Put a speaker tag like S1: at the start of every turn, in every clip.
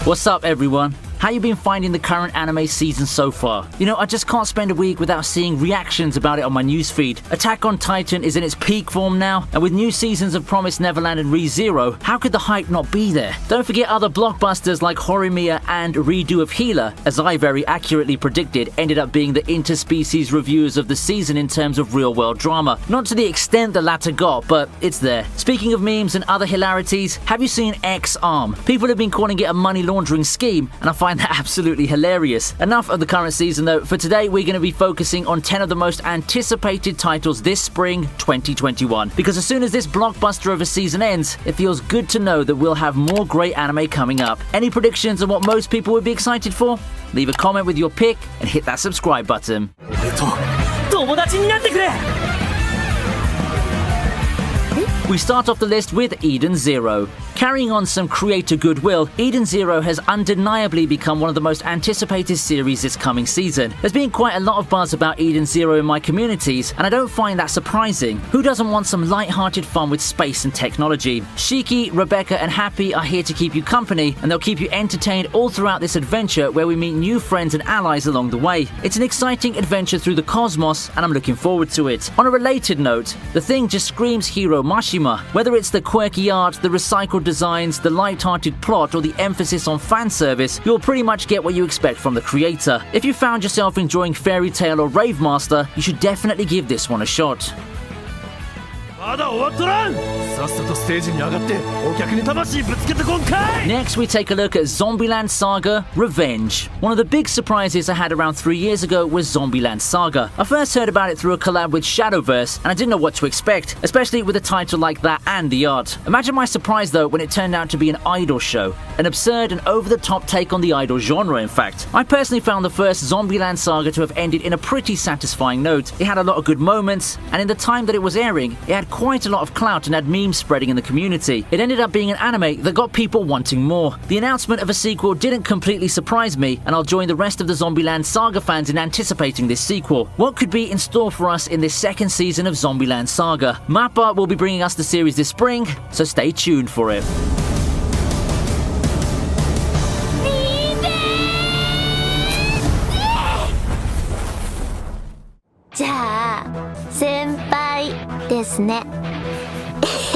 S1: What's up, everyone? How you been finding the current anime season so far? You know, I just can't spend a week without seeing reactions about it on my newsfeed. Attack on Titan is in its peak form now, and with new seasons of Promised Neverland and ReZero, how could the hype not be there? Don't forget other blockbusters like Horimiya and Redo of Healer, as I very accurately predicted, ended up being the interspecies reviewers of the season in terms of real-world drama. Not to the extent the latter got, but it's there. Speaking of memes and other hilarities, have you seen X-Arm? People have been calling it a money laundering scheme, and I find that absolutely hilarious. Enough of the current season though. For today we're going to be focusing on 10 of the most anticipated titles this spring 2021, because as soon as this blockbuster of a season ends, it feels good to know that we'll have more great anime coming up. Any predictions on what most people would be excited for? Leave a comment with your pick and hit that subscribe button. We start off the list with Eden Zero. Carrying on some creator goodwill, Eden Zero has undeniably become one of the most anticipated series this coming season. There's been quite a lot of buzz about Eden Zero in my communities, and I don't find that surprising. Who doesn't want some light-hearted fun with space and technology? Shiki, Rebecca, and Happy are here to keep you company, and they'll keep you entertained all throughout this adventure where we meet new friends and allies along the way. It's an exciting adventure through the cosmos, and I'm looking forward to it. On a related note, the thing just screams Hiro Mashima. Whether it's the quirky art, the recycled designs, the light-hearted plot, or the emphasis on fan service, you'll pretty much get what you expect from the creator. If you found yourself enjoying Fairy Tail or Rave Master, you should definitely give this one a shot. Next, we take a look at Zombieland Saga Revenge. One of the big surprises I had around 3 years ago was Zombieland Saga. I first heard about it through a collab with Shadowverse, and I didn't know what to expect, especially with a title like that and the art. Imagine my surprise though when it turned out to be an idol show. An absurd and over-the-top take on the idol genre, in fact. I personally found the first Zombieland Saga to have ended in a pretty satisfying note. It had a lot of good moments, and in the time that it was airing, it had quite a lot of clout and had memes spreading in the community. It ended up being an anime that got people wanting more. The announcement of a sequel didn't completely surprise me, and I'll join the rest of the Zombieland Saga fans in anticipating this sequel. What could be in store for us in this second season of Zombieland Saga? Mappa will be bringing us the series this spring, so stay tuned for it.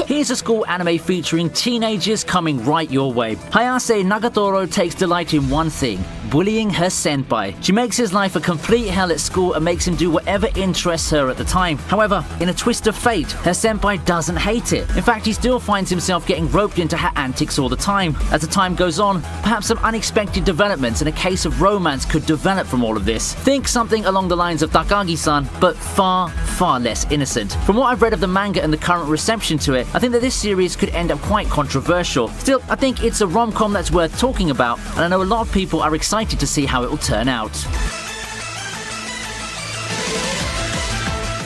S1: Here's a school anime featuring teenagers coming right your way. Hayase Nagatoro takes delight in one thing: bullying her senpai. She makes his life a complete hell at school and makes him do whatever interests her at the time. However, in a twist of fate, her senpai doesn't hate it. In fact, he still finds himself getting roped into her antics all the time. As the time goes on, perhaps some unexpected developments and a case of romance could develop from all of this. Think something along the lines of Takagi-san, but far, far less innocent. From what I've read of the manga and the current reception to it, I think that this series could end up quite controversial. Still, I think it's a rom-com that's worth talking about, and I know a lot of people are excited to see how it will turn out.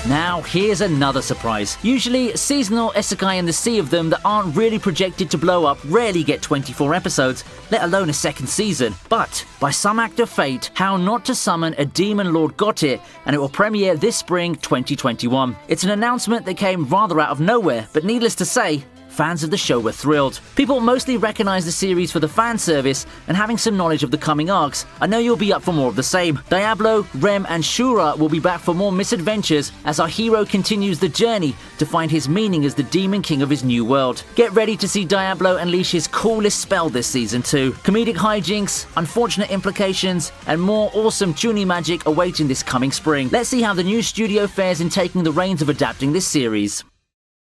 S1: Now, here's another surprise. Usually, seasonal isekai and the sea of them that aren't really projected to blow up rarely get 24 episodes, let alone a second season. But, by some act of fate, How Not to Summon a Demon Lord got it, and it will premiere this spring 2021. It's an announcement that came rather out of nowhere, but needless to say, fans of the show were thrilled. People mostly recognize the series for the fan service, and having some knowledge of the coming arcs, I know you'll be up for more of the same. Diablo, Rem, and Shura will be back for more misadventures as our hero continues the journey to find his meaning as the Demon King of his new world. Get ready to see Diablo unleash his coolest spell this season too. Comedic hijinks, unfortunate implications, and more awesome tuning magic awaiting this coming spring. Let's see how the new studio fares in taking the reins of adapting this series.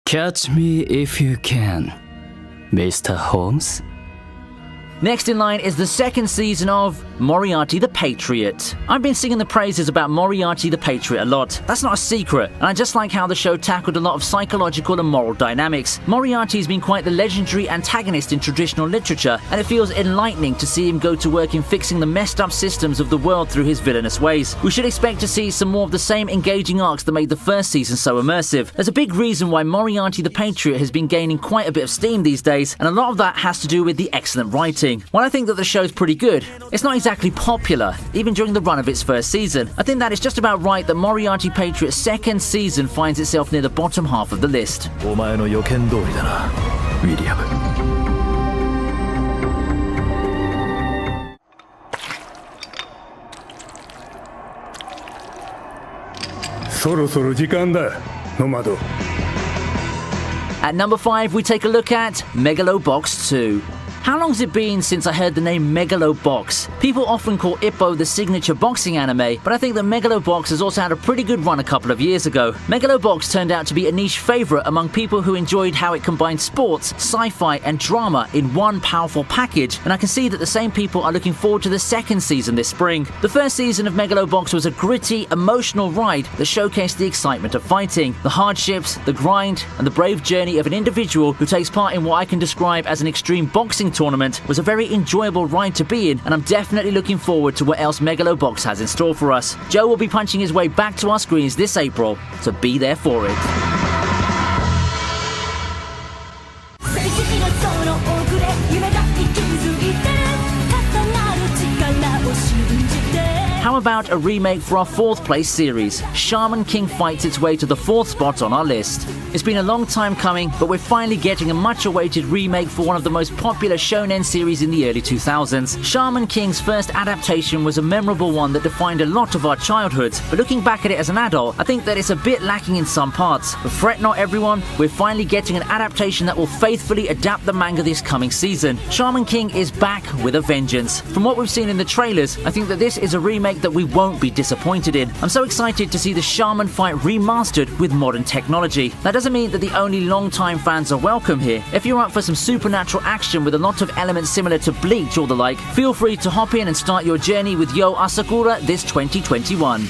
S2: Catch me if you can, Mr. Holmes.
S1: Next in line is the second season of Moriarty the Patriot. I've been singing the praises about Moriarty the Patriot a lot. That's not a secret, and I just like how the show tackled a lot of psychological and moral dynamics. Moriarty's been quite the legendary antagonist in traditional literature, and it feels enlightening to see him go to work in fixing the messed up systems of the world through his villainous ways. We should expect to see some more of the same engaging arcs that made the first season so immersive. There's a big reason why Moriarty the Patriot has been gaining quite a bit of steam these days, and a lot of that has to do with the excellent writing. While I think that the show's pretty good, it's not exactly popular, even during the run of its first season. I think that it's just about right that Moriarty Patriot's second season finds itself near the bottom half of the list.
S3: お前の予見通りだな、ウィリアム。そろそろ時間だ、ノマド。
S1: At number 5, we take a look at Megalobox 2. How long has it been since I heard the name Megalobox? People often call Ippo the signature boxing anime, but I think that Megalobox has also had a pretty good run a couple of years ago. Megalobox turned out to be a niche favorite among people who enjoyed how it combined sports, sci-fi and drama in one powerful package, and I can see that the same people are looking forward to the second season this spring. The first season of Megalobox was a gritty, emotional ride that showcased the excitement of fighting, the hardships, the grind, and the brave journey of an individual who takes part in what I can describe as an extreme boxing tournament. Was a very enjoyable ride to be in, and I'm definitely looking forward to what else Megalobox has in store for us. Joe will be punching his way back to our screens this April, so be there for it. How about a remake for our 4th place series? Shaman King fights its way to the 4th spot on our list. It's been a long time coming, but we're finally getting a much-awaited remake for one of the most popular shonen series in the early 2000s. Shaman King's first adaptation was a memorable one that defined a lot of our childhoods, but looking back at it as an adult, I think that it's a bit lacking in some parts. But fret not everyone, we're finally getting an adaptation that will faithfully adapt the manga this coming season. Shaman King is back with a vengeance. From what we've seen in the trailers, I think that this is a remake that we won't be disappointed in. I'm so excited to see the Shaman fight remastered with modern technology. That doesn't mean that the only long-time fans are welcome here. If you're up for some supernatural action with a lot of elements similar to Bleach or the like, feel free to hop in and start your journey with Yo Asakura this 2021.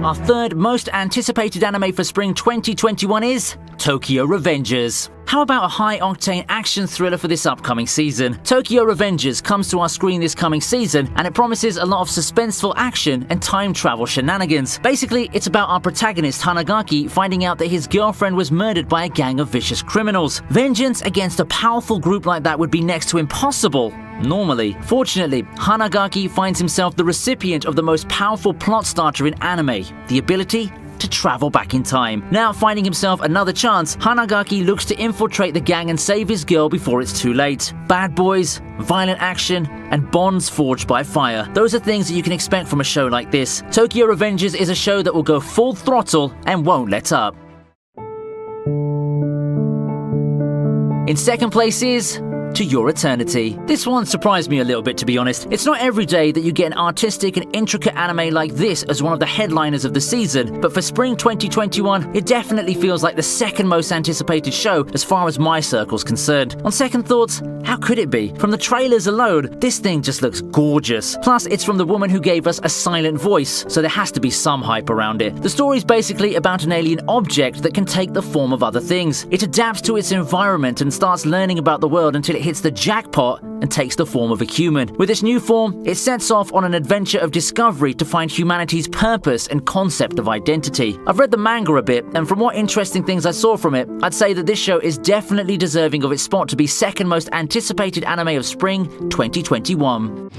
S1: Our third most anticipated anime for spring 2021 is Tokyo Revengers. How about a high-octane action thriller for this upcoming season? Tokyo Revengers comes to our screen this coming season, and it promises a lot of suspenseful action and time travel shenanigans. Basically, it's about our protagonist Hanagaki finding out that his girlfriend was murdered by a gang of vicious criminals. Vengeance against a powerful group like that would be next to impossible normally. Fortunately, Hanagaki finds himself the recipient of the most powerful plot starter in anime, the ability to travel back in time. Now finding himself another chance, Hanagaki looks to infiltrate the gang and save his girl before it's too late. Bad boys, violent action, and bonds forged by fire. Those are things that you can expect from a show like this. Tokyo Revengers is a show that will go full throttle and won't let up. In second place is To Your Eternity. This one surprised me a little bit, to be honest. It's not every day that you get an artistic and intricate anime like this as one of the headliners of the season, but for spring 2021, it definitely feels like the second most anticipated show as far as my circle's concerned. On second thoughts, how could it be? From the trailers alone, this thing just looks gorgeous. Plus, it's from the woman who gave us a silent voice, so there has to be some hype around it. The story's basically about an alien object that can take the form of other things. It adapts to its environment and starts learning about the world until it hits the jackpot and takes the form of a human. With its new form, it sets off on an adventure of discovery to find humanity's purpose and concept of identity. I've read the manga a bit, and from what interesting things I saw from it, I'd say that this show is definitely deserving of its spot to be second most anticipated anime of spring 2021.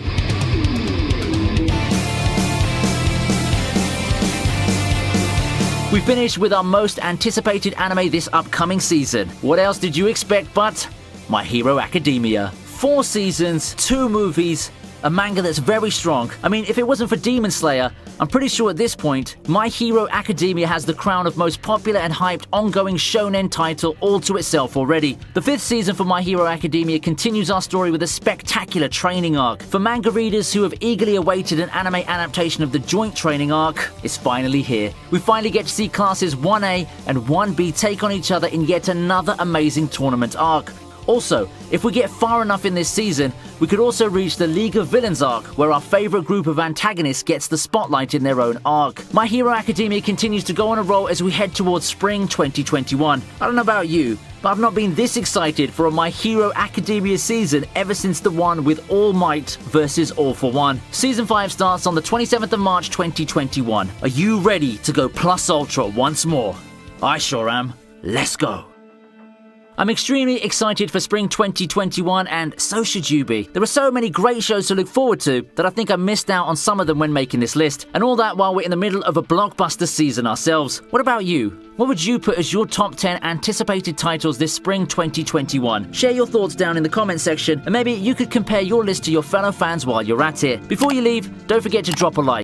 S1: We finished with our most anticipated anime this upcoming season. What else did you expect but My Hero Academia? 4 seasons, 2 movies, a manga that's very strong. I mean, if it wasn't for Demon Slayer, I'm pretty sure at this point, My Hero Academia has the crown of most popular and hyped ongoing shonen title all to itself already. The 5th season for My Hero Academia continues our story with a spectacular training arc. For manga readers who have eagerly awaited an anime adaptation of the joint training arc, it's finally here. We finally get to see classes 1A and 1B take on each other in yet another amazing tournament arc. Also, if we get far enough in this season, we could also reach the League of Villains arc, where our favourite group of antagonists gets the spotlight in their own arc. My Hero Academia continues to go on a roll as we head towards spring 2021. I don't know about you, but I've not been this excited for a My Hero Academia season ever since the one with All Might vs All for One. Season 5 starts on the 27th of March 2021. Are you ready to go plus ultra once more? I sure am. Let's go. I'm extremely excited for spring 2021, and so should you be. There are so many great shows to look forward to that I think I missed out on some of them when making this list, and all that while we're in the middle of a blockbuster season ourselves. What about you? What would you put as your top 10 anticipated titles this spring 2021? Share your thoughts down in the comment section, and maybe you could compare your list to your fellow fans while you're at it. Before you leave, don't forget to drop a like.